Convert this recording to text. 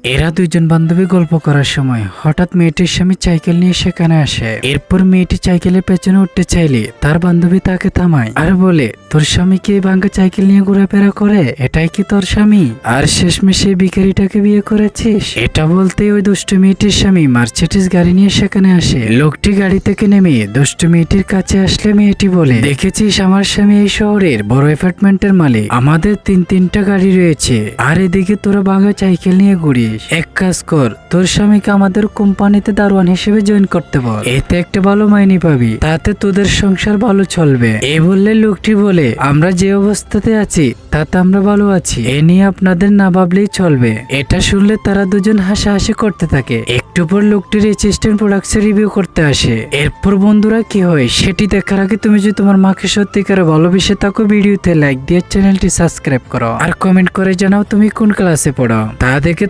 এরা দুইজন বান্ধবী গল্প করার সময় হঠাৎ মেয়েটির স্বামী সাইকেল নিয়ে সেখানে আসে। এরপর মেয়েটি সাইকেলের পেছনে উঠতে চাইলে তার বান্ধবী তাকে থামায় আর বলে, তোর স্বামী কি এই ভাঙ্গা সাইকেল নিয়ে ঘোরাফেরা করে? এটাই কি তোর স্বামী? আর শেষমেশ এই ভিখারিটাকে বিয়ে করেছিস? এটা বলতে ওই দুষ্টু মেয়েটির স্বামী মার্সিডিজ গাড়ি নিয়ে সেখানে আসে। লোকটি গাড়ি থেকে নেমে দুষ্টু মেয়েটির কাছে আসলে মেয়েটি বলে, দেখেছিস আমার স্বামী এই শহরের বড় অ্যাপার্টমেন্টের মালিক। আমাদের তিনটা গাড়ি রয়েছে, আর এদিকে তোরা ভাঙ্গা সাইকেল নিয়ে ঘুরিস। এক কাজ কর, তোর স্বামীকে আমাদের কোম্পানিতে দারোয়ান হিসেবে জয়েন করতে বল। এতে একটা ভালো মাইনে পাবি, তাতে তোদের সংসার ভালো চলবে। এই বললে লোকটি বলে, আমরা যে অবস্থাতে আছি তাতে আমরা ভালো আছি, এ নিয়ে আপনাদের না ভাবলেই চলবে। এটা শুনলে তারা দুজন হাসাহাসি করতে থাকে। একটু পর লোকটির অ্যাসিস্ট্যান্ট প্রোডাক্টস রিভিউ করতে আসে। এরপর বন্ধুরা কি হয় সেটি দেখার আগে তুমি যদি তোমার মাকে সত্যিকারে ভালোবেসে থাকো, ভিডিওতে লাইক দিয়ে চ্যানেলটি সাবস্ক্রাইব করো আর কমেন্ট করে জানাও তুমি কোন ক্লাসে পড়ো। তা দেখে